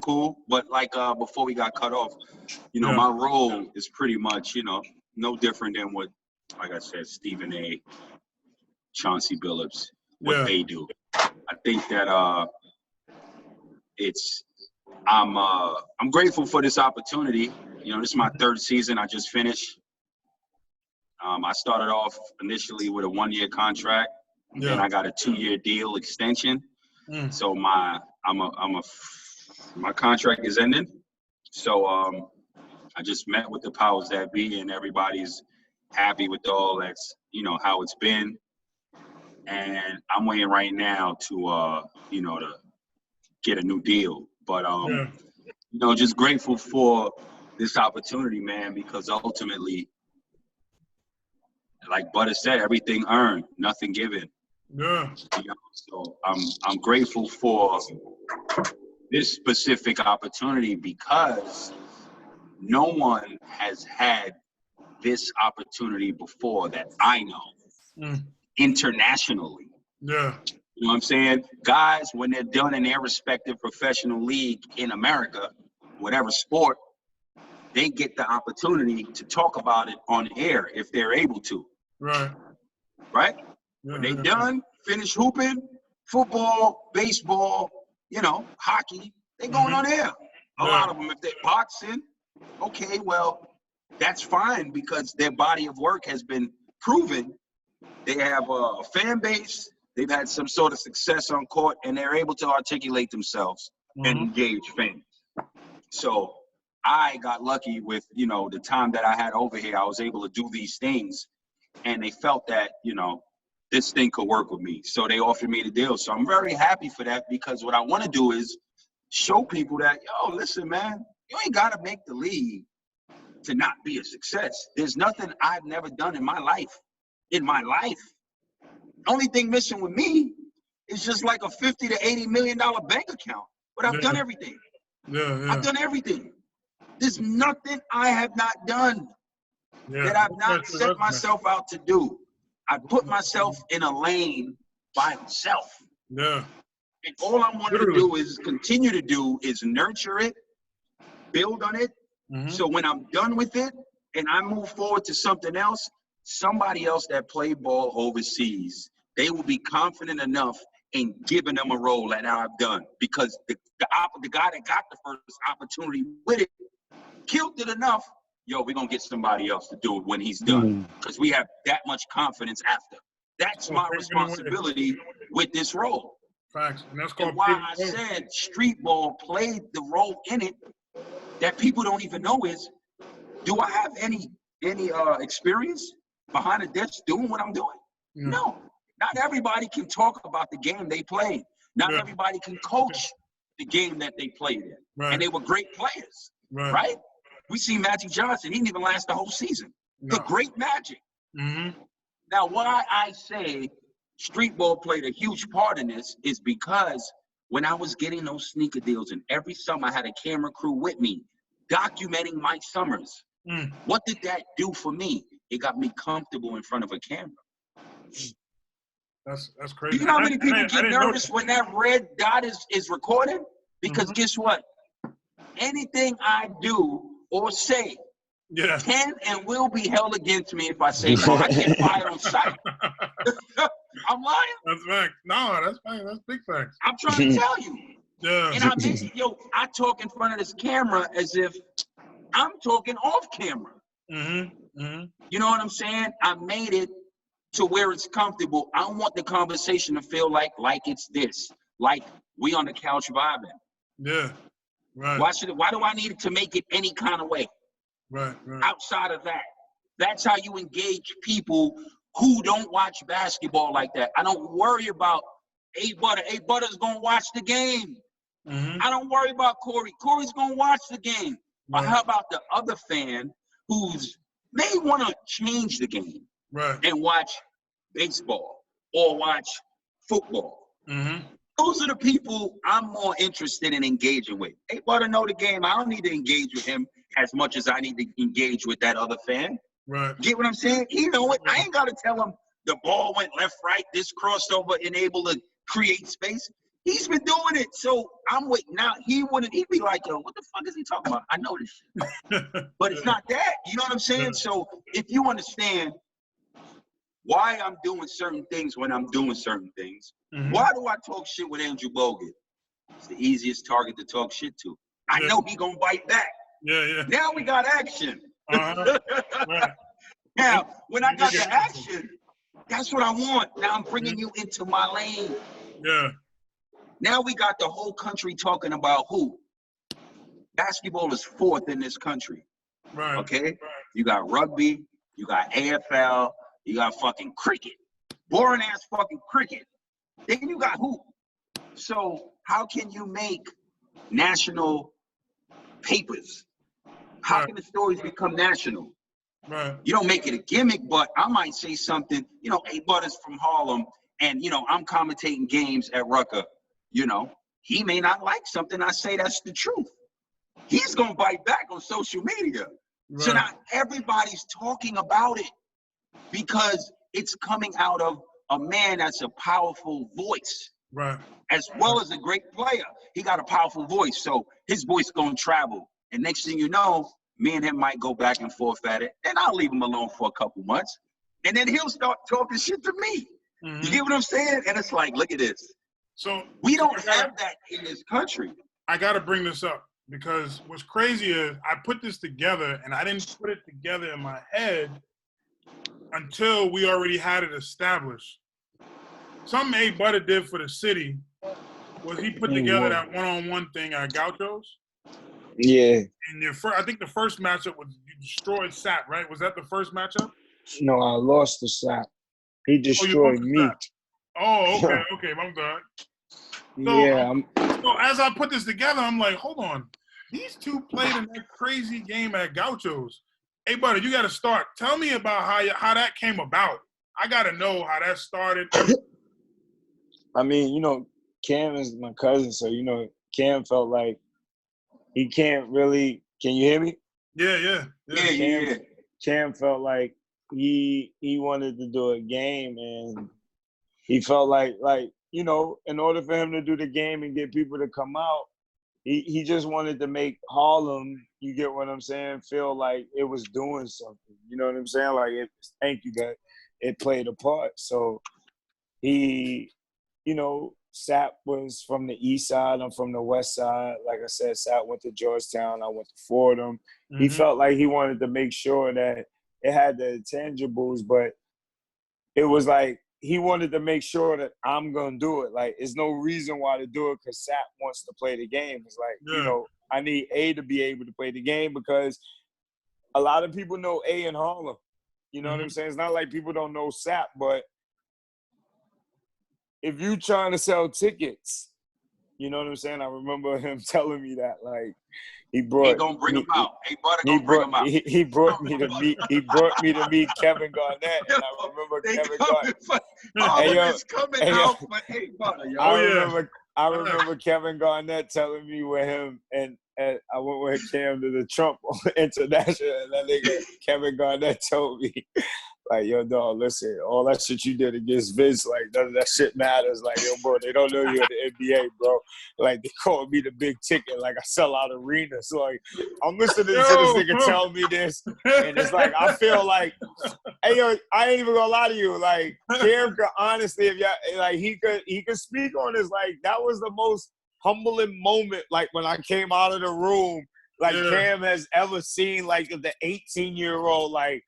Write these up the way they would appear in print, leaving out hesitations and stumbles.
cool. But like before we got cut off, Yeah. my role is pretty much, no different than what, like I said, Stephen A., Chauncey Billups, what Yeah. they do. I think that I'm grateful for this opportunity. This is my third season. I just finished. I started off initially with a 1-year contract, and then Yeah. I got a 2-year deal extension. Mm. So my contract is ending. So I just met with the powers that be, and everybody's happy with all that's how it's been. And I'm waiting right now to to get a new deal. But just grateful for this opportunity, man, because ultimately, like Butta said, everything earned, nothing given. Yeah. So I'm grateful for this specific opportunity because no one has had this opportunity before that I know internationally. Yeah. You know what I'm saying? Guys, when they're done in their respective professional league in America, whatever sport, they get the opportunity to talk about it on air if they're able to. Right. Right? Yeah, When they done, finish hooping, football, baseball, hockey, they going on air. A lot of them, if they're boxing, okay, well, that's fine because their body of work has been proven. They have a fan base. They've had some sort of success on court, and they're able to articulate themselves and engage fans. So I got lucky with, the time that I had over here. I was able to do these things, and they felt that, this thing could work with me. So they offered me the deal. So I'm very happy for that because what I want to do is show people that, listen, man, you ain't got to make the league to not be a success. There's nothing I've never done in my life. Only thing missing with me is just like a $50 to $80 million bank account. But I've done everything. I've done everything. There's nothing I have not done that I've not set myself out to do. I put myself in a lane by myself. Yeah. And all I want to do is continue to do is nurture it, build on it. So when I'm done with it and I move forward to something else, somebody else that played ball overseas, they will be confident enough in giving them a role that I've done because the guy that got the first opportunity with it killed it enough. We're going to get somebody else to do it when he's done because we have that much confidence after. That's my responsibility with this role. Facts. And that's called why I said street ball played the role in it that people don't even know is, do I have any experience behind the desk doing what I'm doing? No. Not everybody can talk about the game they played. Not everybody can coach the game that they played in. Right. And they were great players, right? We see Magic Johnson. He didn't even last the whole season. The great Magic. Now, why I say street ball played a huge part in this is because when I was getting those sneaker deals and every summer I had a camera crew with me documenting my summers, what did that do for me? It got me comfortable in front of a camera. That's crazy. Do you know how many people get nervous when that red dot is recorded? Because guess what? Anything I do or say can and will be held against me if I say so. I get fired on sight. I'm lying? That's fact. No, that's fact. That's big facts. I'm trying to tell you. Yeah. And I talk in front of this camera as if I'm talking off camera. You know what I'm saying? I made it to where it's comfortable. I want the conversation to feel like it's this, like we on the couch vibing. Yeah. Right. Why do I need it to make it any kind of way? Right. Outside of that, that's how you engage people who don't watch basketball like that. I don't worry about A-Butta. A-Butta's gonna watch the game. I don't worry about Corey. Corey's gonna watch the game. But how about the other fan who's may want to change the game and watch baseball or watch football? Those are the people I'm more interested in engaging with. A-Butta know the game. I don't need to engage with him as much as I need to engage with that other fan. Right. Get what I'm saying? He know it. I ain't got to tell him the ball went left, right, this crossover, and able to create space. He's been doing it, so I'm waiting. Now he'd be like, yo, what the fuck is he talking about? I know this shit. But it's not that. You know what I'm saying? So if you understand why I'm doing certain things when I'm doing certain things, why do I talk shit with Andrew Bogut? It's the easiest target to talk shit to. I know he gonna bite back. Yeah. Now we got action. Right. Now, when I got the action, that's what I want. Now I'm bringing you into my lane. Yeah. Now we got the whole country talking about who? Basketball is fourth in this country. Right. Okay? Right. You got rugby, you got AFL, you got fucking cricket. Boring ass fucking cricket. Then you got hoop. So how can you make national papers? How can the stories become national? Right. You don't make it a gimmick, but I might say something, you know, A-Butta's from Harlem, and, you know, I'm commentating games at Rucker. You know, he may not like something I say that's the truth. He's going to bite back on social media. Right. So now everybody's talking about it because it's coming out of a man that's a powerful voice. Right. As well as a great player. He got a powerful voice, so his voice going to travel. And next thing you know, me and him might go back and forth at it. Then I'll leave him alone for a couple months. And then he'll start talking shit to me. You get what I'm saying? And it's like, look at this. So we don't have that in this country. I got to bring this up because what's crazy is I put this together and I didn't put it together in my head until we already had it established. Something A-Butta did for the city was he put together that one-on-one thing at Gauchos. Yeah. And I think the first matchup was you destroyed Sap, right? Was that the first matchup? No, I lost to Sap. He destroyed me. Oh, okay, I'm done. So as I put this together, I'm like, hold on. These two played in that crazy game at Gauchos. Hey, buddy, you got to start. Tell me about how that came about. I got to know how that started. I mean, you know, Cam is my cousin, so, you know, Cam felt like he can't really – can you hear me? Yeah. Cam felt like he wanted to do a game, and he felt like, you know, in order for him to do the game and get people to come out, he just wanted to make Harlem, you get what I'm saying, feel like it was doing something. You know what I'm saying? Like, thank you, guys. It played a part. So he, you know, Sap was from the east side. I'm from the west side. Like I said, Sap went to Georgetown. I went to Fordham. He felt like he wanted to make sure that it had the intangibles, but it was like he wanted to make sure that I'm going to do it. Like, there's no reason why to do it because Sap wants to play the game. It's like, you know, I need A to be able to play the game because a lot of people know A in Harlem. You know what I'm saying? It's not like people don't know Sap, but if you trying to sell tickets, you know what I'm saying? I remember him telling me that, like, he gonna bring him out. A-Butta gonna bring him out. He brought me to meet Kevin Garnett, and I remember Kevin Garnett. It's coming out for A-Butta, yo. I remember Kevin Garnett telling me with him, and I went with Cam to the Trump International, and that nigga Kevin Garnett told me, like, yo, dog, listen, all that shit you did against Vince, like, none of that shit matters. Like, yo, bro, they don't know you in the NBA, bro. Like, they call me the big ticket. Like, I sell out arenas. So, like, I'm listening to this nigga tell me this, and it's like, I feel like, hey, yo, I ain't even gonna lie to you. Like, Cam could honestly, if y'all, like, he could speak on this. Like, that was the most humbling moment, like, when I came out of the room, like, Cam has ever seen, like, the 18-year-old, like,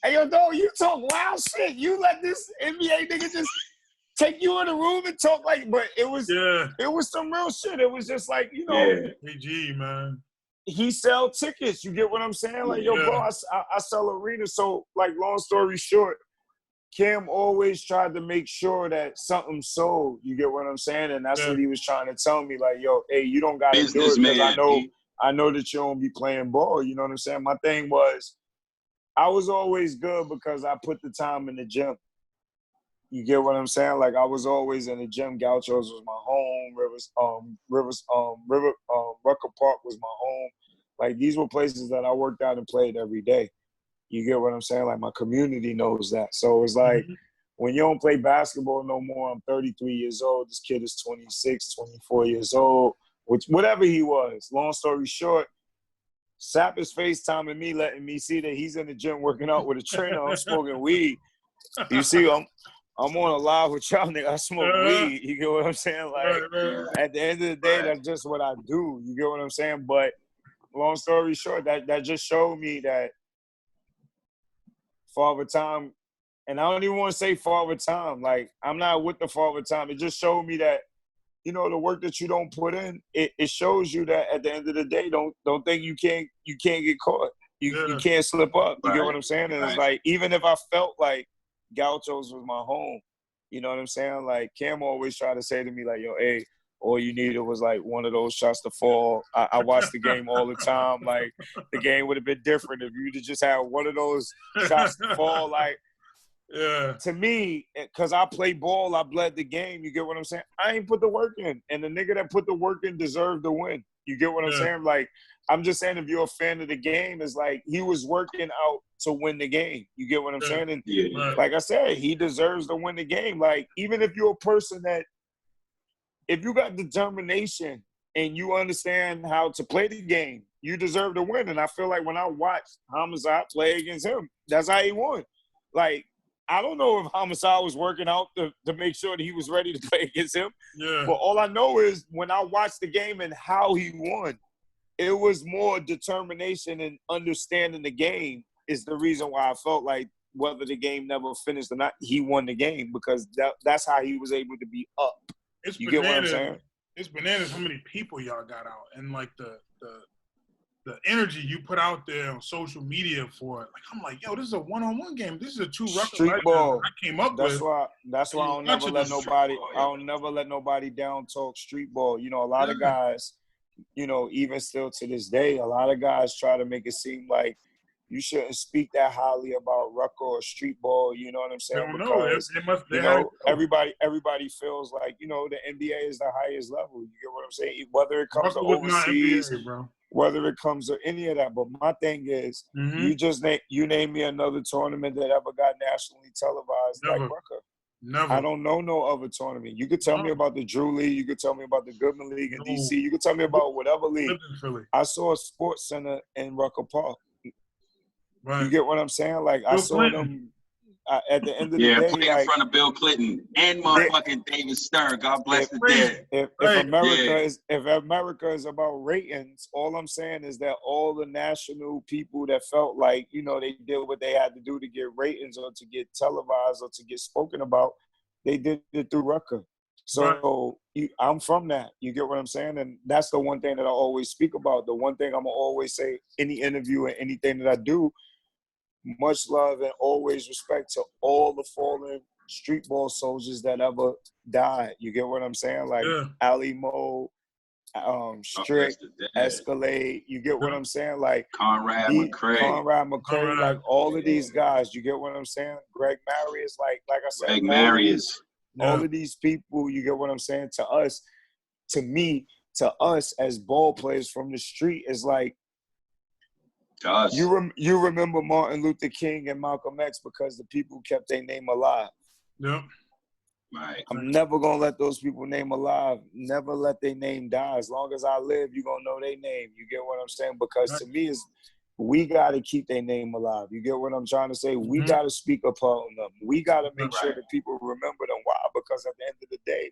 hey, yo, dog, you talk wild shit. You let this NBA nigga just take you in the room and talk like, but it was some real shit. It was just like, you know. PG, man. He sell tickets. You get what I'm saying? Like, yo, bro, I sell arenas. So, like, long story short, Cam always tried to make sure that something sold. You get what I'm saying? And that's what he was trying to tell me. Like, yo, hey, you don't got to do it because I know that you don't be playing ball. You know what I'm saying? My thing was, I was always good because I put the time in the gym. You get what I'm saying? Like, I was always in the gym. Gauchos was my home. Rucker Park was my home. Like, these were places that I worked out and played every day. You get what I'm saying? Like, my community knows that. So it was like, when you don't play basketball no more, I'm 33 years old. This kid is 26, 24 years old, which whatever he was. Long story short, Sap is FaceTiming me, letting me see that he's in the gym working out with a trainer. I'm smoking weed. You see, I'm on a live with y'all, nigga. I smoke weed. You get what I'm saying? Like, at the end of the day, that's just what I do. You get what I'm saying? But long story short, that just showed me that Father Time, and I don't even want to say Father Time. Like, I'm not with the Father Time. It just showed me that, you know, the work that you don't put in, it shows you that at the end of the day, don't think you can't get caught. You can't slip up. You get what I'm saying? And it's like, even if I felt like Gauchos was my home, you know what I'm saying? Like, Cam always tried to say to me, like, yo, hey, all you needed was like one of those shots to fall. I watched the game all the time. Like, the game would have been different if you'd have just had one of those shots to fall. Like, to me, because I play ball, I bled the game. You get what I'm saying? I ain't put the work in. And the nigga that put the work in deserved to win. You get what I'm saying? Like, I'm just saying, if you're a fan of the game, it's like he was working out to win the game. You get what I'm saying? And like I said, he deserves to win the game. Like, even if you're a person that, if you got determination and you understand how to play the game, you deserve to win. And I feel like when I watched Homicide play against him, that's how he won. Like, I don't know if Homicide was working out to make sure that he was ready to play against him. But all I know is when I watched the game and how he won, it was more determination and understanding the game is the reason why I felt like whether the game never finished or not, he won the game because that's how he was able to be up. You get what I'm saying? It's bananas how many people y'all got out and like the energy you put out there on social media for it. Like, I'm like, yo, this is a one-on-one game. This is a two Rucker street ball. I came up that's with. That's why I don't never let nobody. I don't never let nobody down talk street ball. You know, a lot of guys, you know, even still to this day, a lot of guys try to make it seem like you shouldn't speak that highly about Rucker or street ball. You know what I'm saying? Because you know, everybody feels like, you know, the NBA is the highest level. You get what I'm saying? Whether it comes to overseas, whether it comes to any of that. But my thing is, you name me another tournament that ever got nationally televised like Rucker. Never. I don't know no other tournament. You could tell me about the Drew League. You could tell me about the Goodman League in DC. You could tell me about whatever league. I saw a sports center in Rucker Park. You get what I'm saying? Like, I saw them at the end of the day. Yeah, play in front of Bill Clinton and motherfucking David Stern. God bless the dead. If America is about ratings, all I'm saying is that all the national people that felt like, you know, they did what they had to do to get ratings or to get televised or to get spoken about, they did it through Rucker. So I'm from that. You get what I'm saying? And that's the one thing that I always speak about. The one thing I'm going to always say, any interview and anything that I do, much love and always respect to all the fallen street ball soldiers that ever died. You get what I'm saying? Like Ali Mo, Strick, Escalade. You get what I'm saying? Like Conrad McCray, like all of these guys. You get what I'm saying? Greg Marius, like I said, Greg Marius. All of these people, you get what I'm saying? To us, to me, to us as ball players from the street is like, you remember Martin Luther King and Malcolm X because the people kept their name alive. Yep. Right. I'm never going to let those people name alive. Never let their name die. As long as I live, you're going to know their name. You get what I'm saying? Because to me, we got to keep their name alive. You get what I'm trying to say? We got to speak upon them. We got to make sure that people remember them. Why? Because at the end of the day,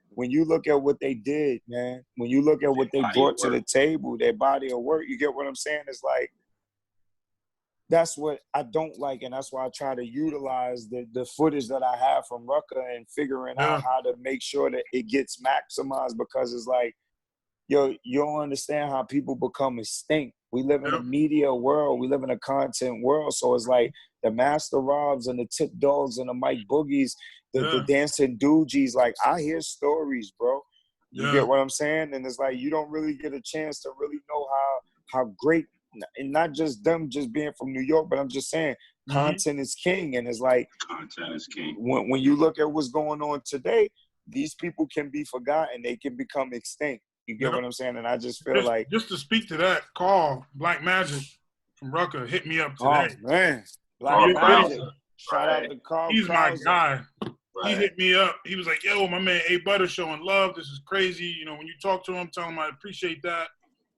when you look at what they did, man, when you look at what they brought to the table, their body of work, you get what I'm saying? It's like, that's what I don't like, and that's why I try to utilize the footage that I have from Rucker and figuring out how to make sure that it gets maximized, because it's like, yo, you don't understand how people become extinct. We live in a media world. We live in a content world. So it's like the Master Robs and the Tip Dogs and the Mike Boogies, the Dancing Doogies. Like, I hear stories, bro. You get what I'm saying? And it's like you don't really get a chance to really know how great, and not just them just being from New York, but I'm just saying content is king. And it's like content is king. When you look at what's going on today, these people can be forgotten. They can become extinct. You get what I'm saying? And I just feel like... Just to speak to that, call Black Magic from Rucker hit me up today. Oh, man. Black Magic. Shout out to Carl. He's my guy. Right. He hit me up. He was like, yo, my man A-Butta showing love. This is crazy. You know, when you talk to him, tell him I appreciate that.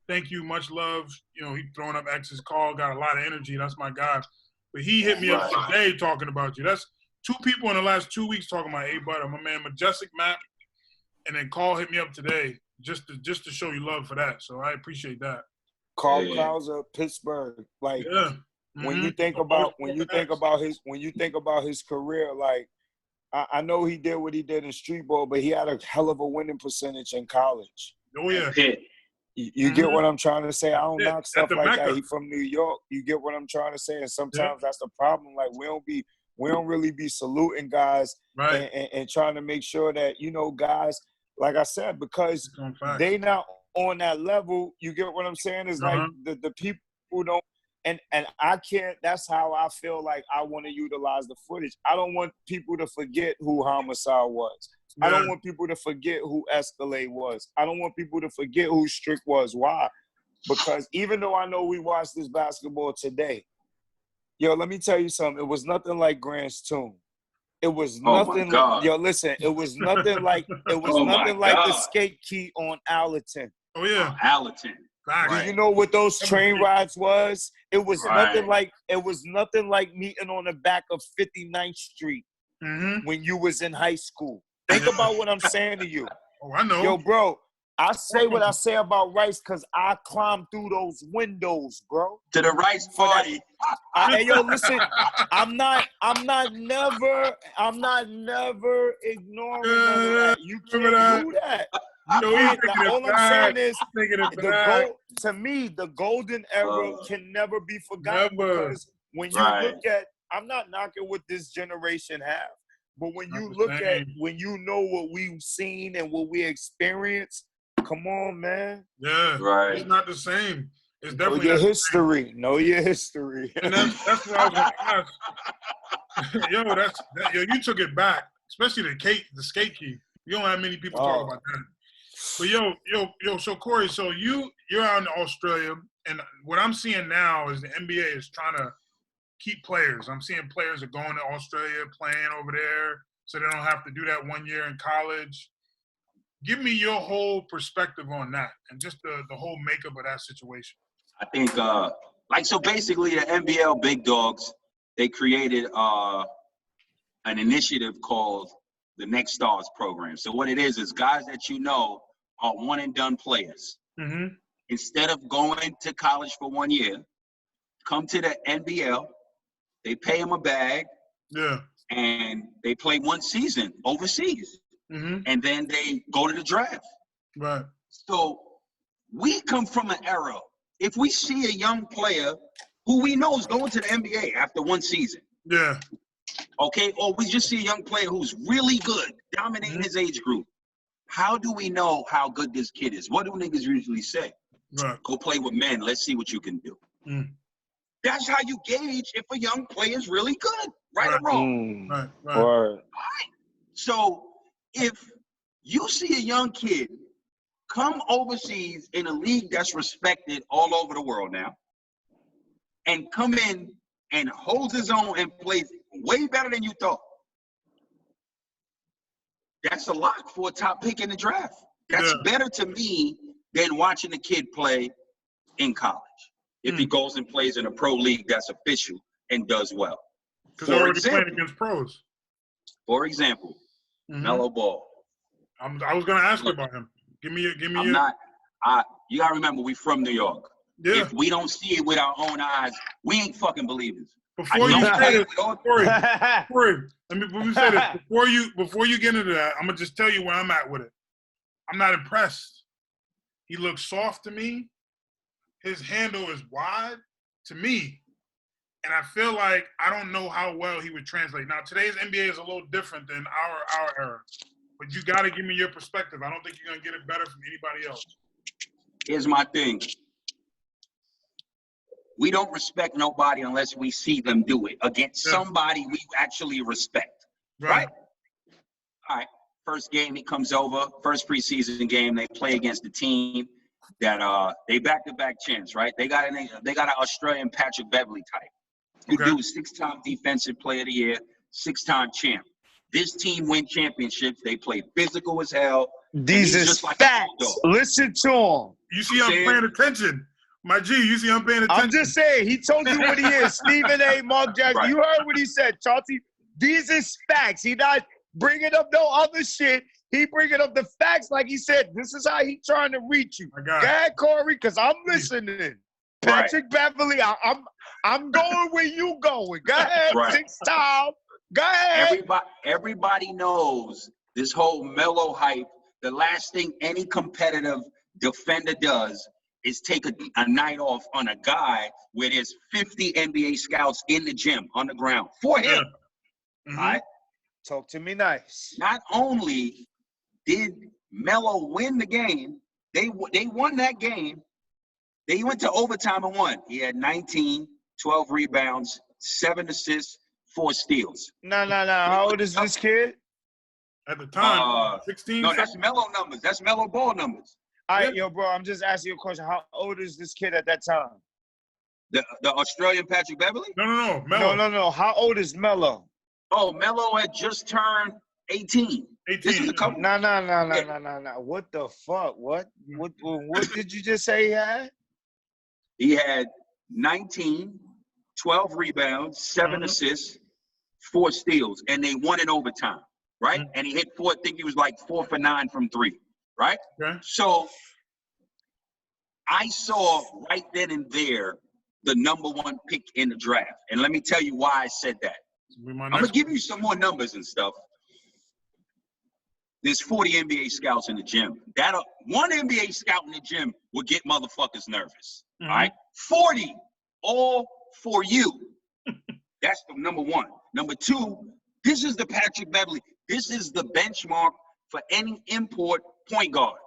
Thank you. Much love. You know, he throwing up X's call. Got a lot of energy. That's my guy. But he hit me up today talking about you. That's 2 people in the last 2 weeks talking about A-Butta. My man Majestic Matt. And then Carl hit me up today just to show you love for that. So I appreciate that. Carl Krauser, Pittsburgh. Like when you think about his career, like I know he did what he did in streetball, but he had a hell of a winning percentage in college. Oh yeah. You get what I'm trying to say? I don't knock stuff like Mecca. that. He from New York. You get what I'm trying to say? And sometimes that's the problem. Like we don't really be saluting guys and trying to make sure that, you know, guys, like I said, because they not on that level, you get what I'm saying? It's like the people who don't, and I can't, that's how I feel like I want to utilize the footage. I don't want people to forget who Homicide was. I don't want people to forget who Escalade was. I don't want people to forget who Strick was. Why? Because even though I know we watched this basketball today, yo, let me tell you something. It was nothing like Grant's Tomb. It was nothing like, yo, listen, it was nothing like, the skate key on Allerton. Oh, yeah. Allerton. Do you know what those train rides was? It was nothing like meeting on the back of 59th Street when you was in high school. Think about what I'm saying to you. Oh, I know. Yo, bro, I say what I say about Rice because I climbed through those windows, bro. To the Rice party. Hey, yo, listen, I'm not never ignoring none of that. You can't do that. All I'm saying is, to me, the golden era can never be forgotten because when you look at, I'm not knocking what this generation have, but when you look at, when you know what we've seen and what we experienced, come on, man. Yeah, it's not the same. It's definitely know your history. Know your history. And that's what I was going to ask. Yo, you took it back, especially the skate key. You don't have many people talk about that. But yo, so Corey, so you're out in Australia, and what I'm seeing now is the NBA is trying to keep players. I'm seeing players are going to Australia, playing over there, so they don't have to do that 1 year in college. Give me your whole perspective on that and just the whole makeup of that situation. I think, so basically the NBL big dogs, they created an initiative called the Next Stars program. So what it is guys that you know are one and done players. Instead of going to college for 1 year, come to the NBL, they pay them a bag, and they play 1 season overseas. And then they go to the draft. Right. So we come from an era, if we see a young player who we know is going to the NBA after 1 season. Yeah. Okay, or we just see a young player who's really good, dominating his age group. How do we know how good this kid is? What do niggas usually say? Right. Go play with men. Let's see what you can do. That's how you gauge if a young player is really good, right or wrong. Right. So if you see a young kid come overseas in a league that's respected all over the world now and come in and holds his own and plays way better than you thought, that's a lock for a top pick in the draft. That's better to me than watching a kid play in college. If he goes and plays in a pro league that's official and does well. Because they're already playing against pros. For example, Melo Ball. I was going to ask you about him. Give me your. You got to remember, we from New York. Yeah. If we don't see it with our own eyes, we ain't fucking believers. Before you say this, Corey, let me say this. Before you get into that, I'm going to just tell you where I'm at with it. I'm not impressed. He looks soft to me. His handle is wide to me. And I feel like I don't know how well he would translate. Now, today's NBA is a little different than our era. But you got to give me your perspective. I don't think you're going to get it better from anybody else. Here's my thing. We don't respect nobody unless we see them do it against somebody we actually respect. Right? All right. First game, he comes over. First preseason game, they play against the team that they back-to-back champs, right? They got an Australian Patrick Beverley type. You do 6-time defensive player of the year, 6-time champ. This team win championships. They play physical as hell. These is just like facts. Listen to him. You see, I'm paying attention. My G, you see, I'm paying attention. I'm just saying, he told you what he is. Stephen A. Mark Jackson. Right. You heard what he said, Chauncey. These is facts. He not bringing up no other shit. He bringing up the facts like he said. This is how he trying to reach you. Go ahead, Corey, because I'm listening. Patrick Beverly, I'm going where you going. Go ahead, 6-time. Go ahead. Everybody knows this whole Melo hype. The last thing any competitive defender does is take a night off on a guy where there's 50 NBA scouts in the gym on the ground for him. All right? Talk to me nice. Not only did Melo win the game, they won that game. They went to overtime and won. He had 19, 12 rebounds, 7 assists, 4 steals. No. How old is this kid? At the time, 16. No, that's Melo numbers. That's Melo ball numbers. All right, yo, bro, I'm just asking you a question. How old is this kid at that time? The Australian Patrick Beverly? No, Melo. No. How old is Melo? Oh, Melo had just turned 18. 18. This is a couple. No. What the fuck? What did you just say he had? He had 19, 12 rebounds, 7 assists, 4 steals, and they won in overtime, right? And he hit 4, I think he was like 4 for 9 from 3, right? Okay. So I saw right then and there the #1 pick in the draft. And let me tell you why I said that. I'm going to give you some more numbers and stuff. There's 40 NBA scouts in the gym. One NBA scout in the gym will get motherfuckers nervous. All right? 40 all for you. That's the #1. #2, this is the Patrick Beverly. This is the benchmark for any import point guard.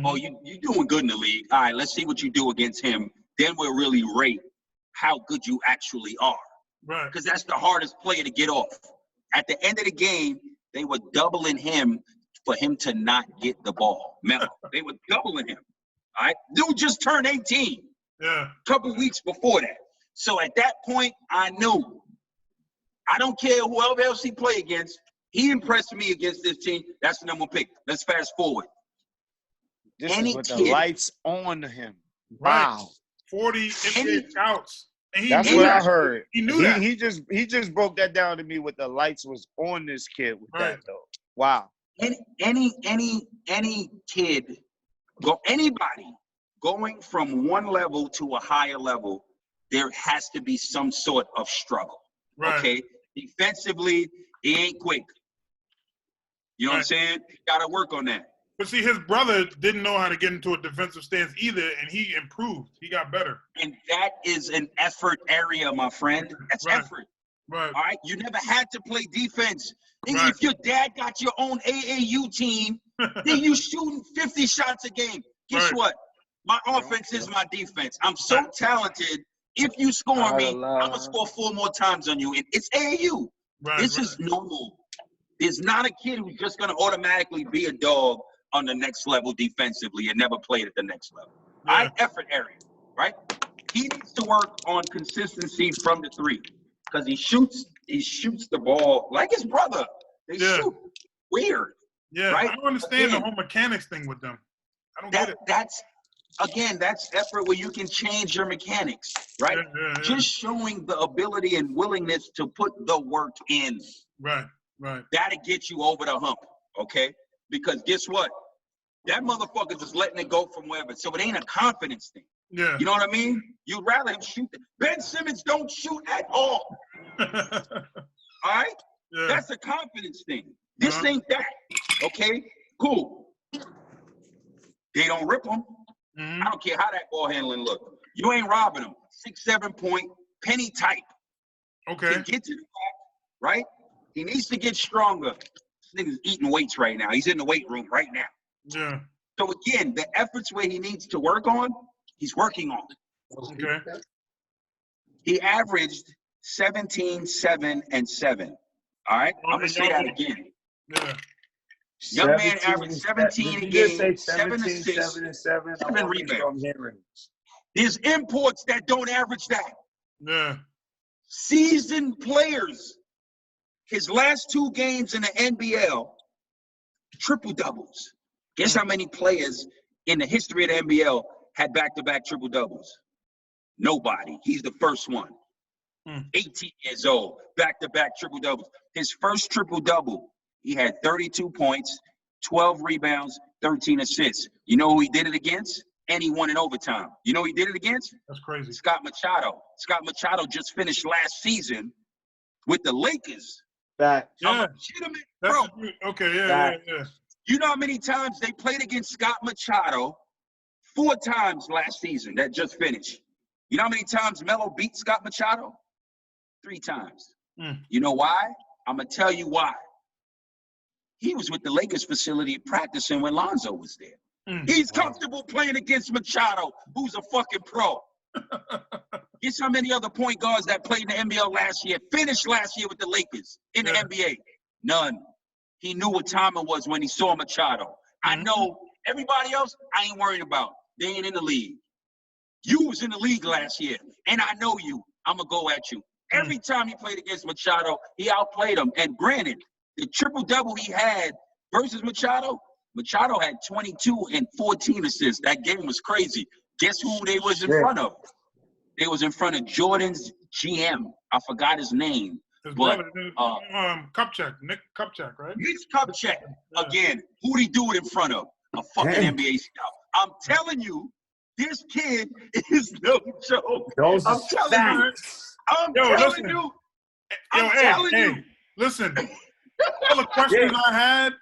Oh, you're doing good in the league. All right, let's see what you do against him. Then we'll really rate how good you actually are. Right. Because that's the hardest player to get off. At the end of the game, they were doubling him for him to not get the ball. Melo. They were doubling him. All right? Dude just turned 18. Yeah. A couple weeks before that. So at that point, I knew. I don't care whoever else he played against. He impressed me against this team. That's the #1 pick. Let's fast forward. This is with the lights on him. Right. Wow. 40 NBA scouts. That's what I heard. He knew that. He just broke that down to me with the lights was on this kid with that though. Wow. Any kid, anybody going from one level to a higher level, there has to be some sort of struggle. Right. Okay? Defensively, he ain't quick. You know what I'm saying? You gotta work on that. But see, his brother didn't know how to get into a defensive stance either, and he improved. He got better. And that is an effort area, my friend. That's effort. Right. All right? You never had to play defense. If your dad got your own AAU team, then you shooting 50 shots a game. Guess what? My offense is my defense. I'm so talented. If you score me, I'm going to score 4 more times on you. And it's AAU. This is normal. There's not a kid who's just going to automatically be a dog on the next level defensively and never played at the next level. Effort area, right? He needs to work on consistency from the 3 because he shoots the ball like his brother. They shoot weird. Yeah, right? I don't understand the whole mechanics thing with them. I don't get it. That's effort where you can change your mechanics, right? Yeah. Just showing the ability and willingness to put the work in. Right. That'll get you over the hump, okay? Because guess what? That motherfucker's just letting it go from wherever. So it ain't a confidence thing. Yeah. You know what I mean? You'd rather him shoot. Ben Simmons don't shoot at all. All right? Yeah. That's a confidence thing. This ain't that. Okay? Cool. They don't rip him. I don't care how that ball handling look. You ain't robbing him. 6-7 point, penny type. Okay. Can get to the back, right? He needs to get stronger. This nigga's eating weights right now. He's in the weight room right now. Yeah. So again, the efforts where he needs to work on, he's working on. Okay. He averaged 17, 7, and 7. All right? I'm going to say that again. Yeah. Young man averaged 17 a game, 7 assists, 7 rebounds. There's imports that don't average that. Yeah. seasoned players. His last 2 games in the NBL, triple doubles. Guess how many players in the history of the NBL had back-to-back triple doubles? Nobody. He's the first one. 18 years old, back-to-back triple doubles. His first triple double, he had 32 points, 12 rebounds, 13 assists. You know who he did it against? And he won in overtime. You know who he did it against? That's crazy. Scott Machado. Scott Machado just finished last season with the Lakers. That. Yeah. Legitimate, bro. Okay, yeah. You know how many times they played against Scott Machado? 4 times last season that just finished. You know how many times Melo beat Scott Machado? 3 times. You know why? I'm going to tell you why. He was with the Lakers facility practicing when Lonzo was there. He's comfortable playing against Machado, who's a fucking pro. Guess how many other point guards that played in the NBL last year, finished last year with the Lakers in the NBA? None. He knew what time it was when he saw Machado. I know everybody else I ain't worried about. They ain't in the league. You was in the league last year, and I know you. I'm going to go at you. Every time he played against Machado, he outplayed him. And granted, the triple-double he had versus Machado, Machado had 22 and 14 assists. That game was crazy. Guess who they was in front of? They was in front of Jordan's GM. I forgot his name. His but, brother, Kupchak, Nick Kupchak, right? Nick Kupchak. Again, who'd he do it in front of? A fucking NBA scout. I'm telling you, this kid is no joke. I'm telling you. I'm telling you. I'm telling you. Listen, all the questions I had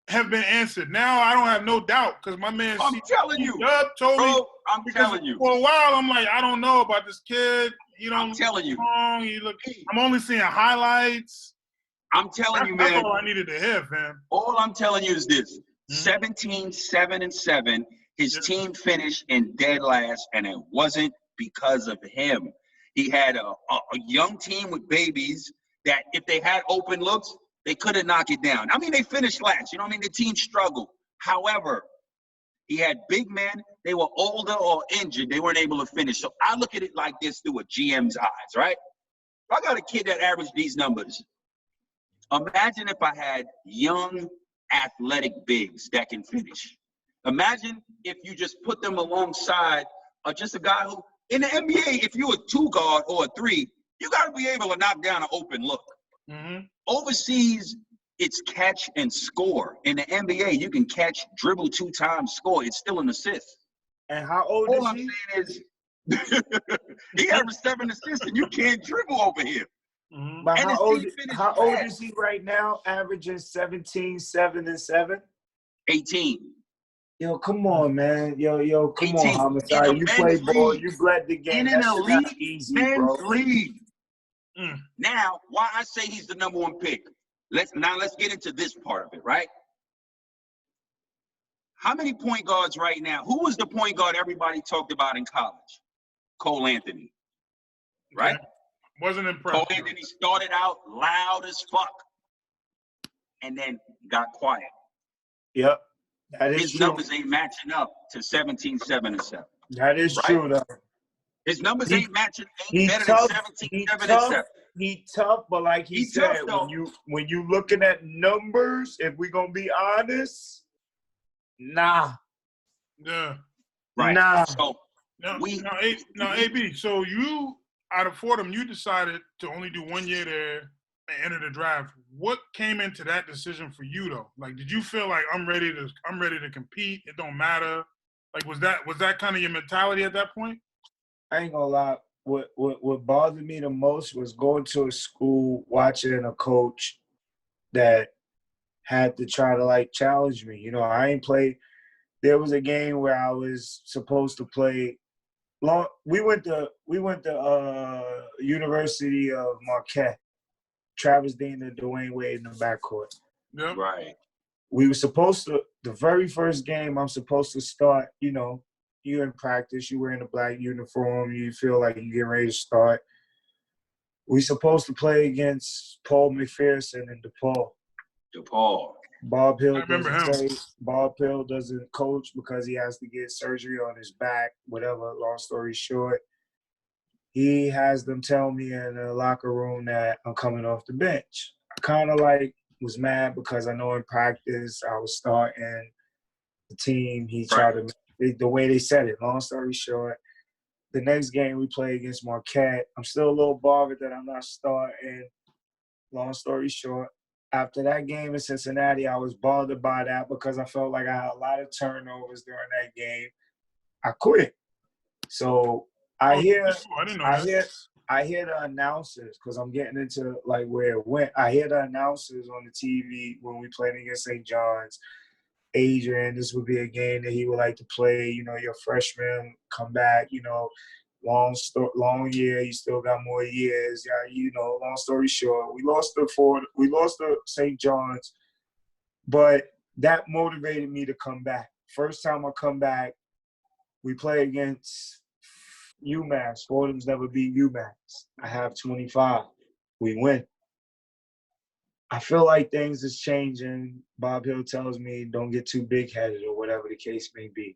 have been answered. Now I don't have no doubt because my man I'm telling you. told me. I'm telling you. For a while, I'm like, I don't know about this kid. I'm telling you. Strong. I'm only seeing highlights. I'm telling you, man. That's all I needed to hear, fam. All I'm telling you is this. 17-7-7. His team finished in dead last, and it wasn't because of him. He had a young team with babies that if they had open looks, they couldn't knock it down. I mean, they finished last. You know what I mean? The team struggled. However, he had big men. They were older or injured. They weren't able to finish. So I look at it like this through a GM's eyes, right? If I got a kid that averaged these numbers, imagine if I had young, athletic bigs that can finish. Imagine if you just put them alongside just a guy who, in the NBA, if you're a 2 guard or a 3, you got to be able to knock down an open look. Overseas, it's catch and score. In the NBA, you can catch, dribble 2 times, score. It's still an assist. And how old All is I'm he? saying is he averaged 7 assists, and you can't dribble over here. But And how old is he right now? Averaging 17, 7, and 7? 18. Yo, come on, man. Yo, come 18. on, Homicide. You play ball. You bled the game. In an That's elite not easy, men's bro. league. Now, why I say he's the #1 pick. Let's get into this part of it, right? How many point guards right now? Who was the point guard everybody talked about in college? Cole Anthony, right? Okay. Wasn't impressed. Cole Anthony started out loud as fuck and then got quiet. Yep. That is His true. numbers ain't matching up to 17-7-7. That is true, though. His numbers ain't better tough. than 17-7-7. He tough, but like he said, tough, when you looking at numbers, if we gonna be honest, nah. Yeah. Right. Nah. So now, AB, so you, out of Fordham, you decided to only do 1 year there and enter the draft. What came into that decision for you, though? Like, did you feel like I'm ready to compete? It don't matter. Like, was that kind of your mentality at that point? I ain't gonna lie. What bothered me the most was going to a school, watching a coach that had to try to like challenge me. You know, I ain't played. There was a game where I was supposed to play. We went to University of Marquette. Travis Dean and Dwayne Wade in the backcourt. Yep. right. We were supposed to, the very first game I'm supposed to start, you know, you're in practice, you're wearing a black uniform, you feel like you're getting ready to start. We supposed to play against Paul McPherson and DePaul. Bob Hill I remember doesn't him. play. Bob Hill doesn't coach because he has to get surgery on his back, whatever, long story short. he has them tell me in the locker room that I'm coming off the bench. I kind of like was mad because I know in practice I was starting the team. He tried to the way they said it. Long story short, the next game we play against Marquette, I'm still a little bothered that I'm not starting. Long story short, after that game in Cincinnati, I was bothered by that because I felt like I had a lot of turnovers during that game. I quit. So I hear the announcers because I'm getting into like where it went. I hear the announcers on the TV when we played against St. John's. Adrian, this would be a game that he would like to play. You know, your freshman come back. You know, long year. You still got more years. Yeah, you know. Long story short, we lost to St. John's, but that motivated me to come back. First time I come back, we play against UMass. Fordham's never beat UMass. I have 25. We win. I feel like things is changing. Bob Hill tells me don't get too big-headed or whatever the case may be.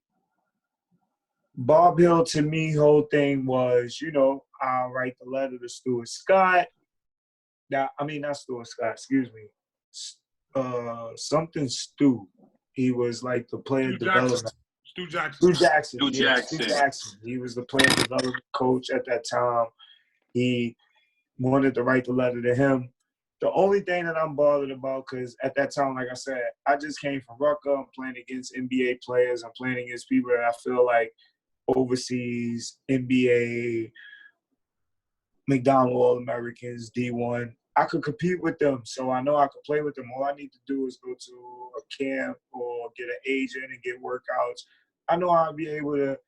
Bob Hill, to me, whole thing was, you know, I'll write the letter to Stuart Scott. Not Stuart Scott, excuse me. Something Stu. He was like the player development. Stu Jackson. He was the player development coach at that time. He wanted to write the letter to him. The only thing that I'm bothered about, because at that time, like I said, I just came from Rucker. I'm playing against NBA players. I'm playing against people that I feel like overseas, NBA, McDonald All-Americans, D1. I could compete with them, so I know I could play with them. All I need to do is go to a camp or get an agent and get workouts. I know I'll be able to,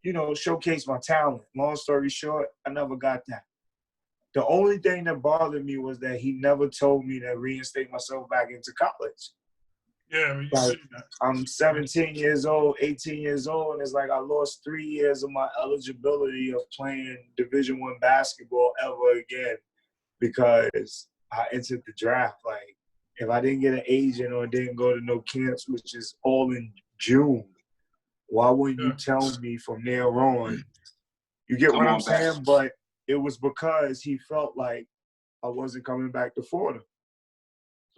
you know, showcase my talent. Long story short, I never got that. The only thing that bothered me was that he never told me to reinstate myself back into college. Yeah, I mean, like, I'm 17 years old, 18 years old, and it's like I lost 3 years of my eligibility of playing Division I basketball ever again because I entered the draft. Like, if I didn't get an agent or didn't go to no camps, which is all in June, why wouldn't you tell me from there on? You get what I'm saying? But it was because he felt like I wasn't coming back to Florida.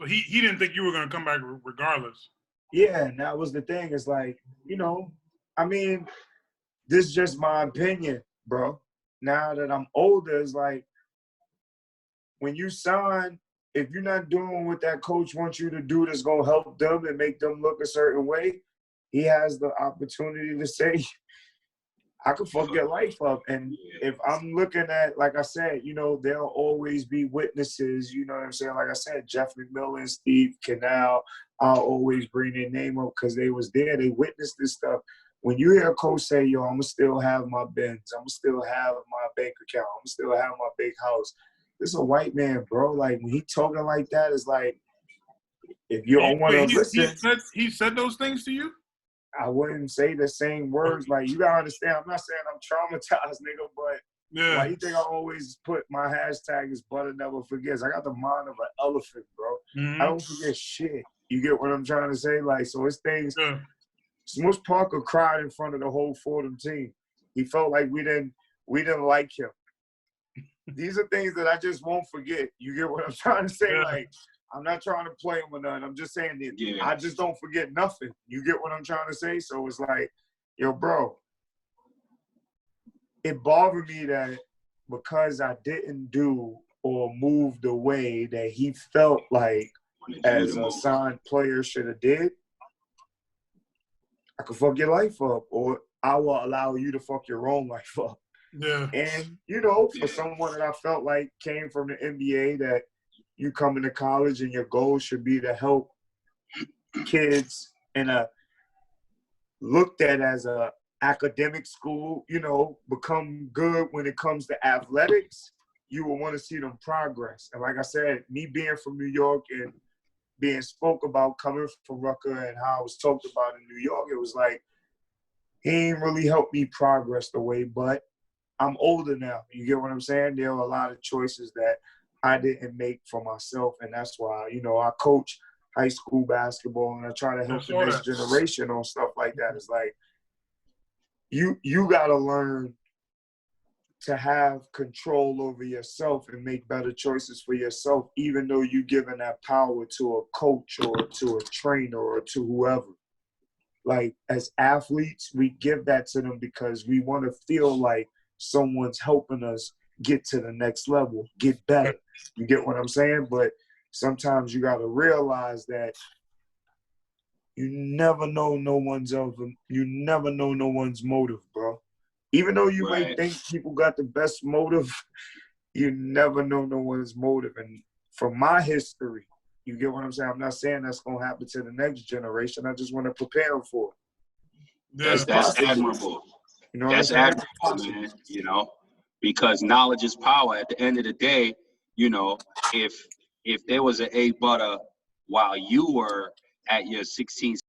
So he didn't think you were going to come back regardless. Yeah, and that was the thing. It's like, you know, I mean, this is just my opinion, bro. Now that I'm older, it's like when you sign, if you're not doing what that coach wants you to do that's going to help them and make them look a certain way, he has the opportunity to say, I could fuck your life up. And if I'm looking at, like I said, you know, there'll always be witnesses, you know what I'm saying? Like I said, Jeff McMillan, Steve Canal, I'll always bring their name up because they was there. They witnessed this stuff. When you hear a coach say, yo, I'm going to still have my Benz, I'm going to still have my bank account, I'm going to still have my big house. This is a white man, bro. Like, when he talking like that, it's like, if you don't want to listen. He said those things to you? I wouldn't say the same words. Like, you gotta understand, I'm not saying I'm traumatized, nigga, but why you think I always put my hashtag is Butta Never Forgets? I got the mind of an elephant, bro. Mm-hmm. I don't forget shit. You get what I'm trying to say? Like, so it's things. Smush Parker cried in front of the whole Fordham team. He felt like we didn't like him. These are things that I just won't forget. You get what I'm trying to say? Yeah. Like, I'm not trying to play him or nothing. I'm just saying that I just don't forget nothing. You get what I'm trying to say? So it's like, yo, bro, it bothered me that because I didn't do or move the way that he felt like as a signed player should have did, I could fuck your life up, or I will allow you to fuck your own life up. Yeah. And, you know, for someone that I felt like came from the NBA, that you come into college and your goal should be to help kids in a looked at as a academic school, you know, become good when it comes to athletics, you will want to see them progress. And like I said, me being from New York and being spoke about coming from Rucker and how I was talked about in New York, it was like, he ain't really helped me progress the way, but I'm older now. You get what I'm saying? There are a lot of choices that I didn't make for myself, and that's why, you know, I coach high school basketball and I try to help the next generation on stuff like that. It's like, you got to learn to have control over yourself and make better choices for yourself, even though you're giving that power to a coach or to a trainer or to whoever. Like, as athletes, we give that to them because we want to feel like someone's helping us get to the next level, get better. You get what I'm saying? But sometimes you got to realize that you never know no one's motive, bro. Even though you may think people got the best motive, you never know no one's motive. And from my history, you get what I'm saying? I'm not saying that's going to happen to the next generation. I just want to prepare them for it. That's admirable. You know That's admirable, man, you know, because knowledge is power. At the end of the day, you know, if there was an A-Butta while you were at your 16th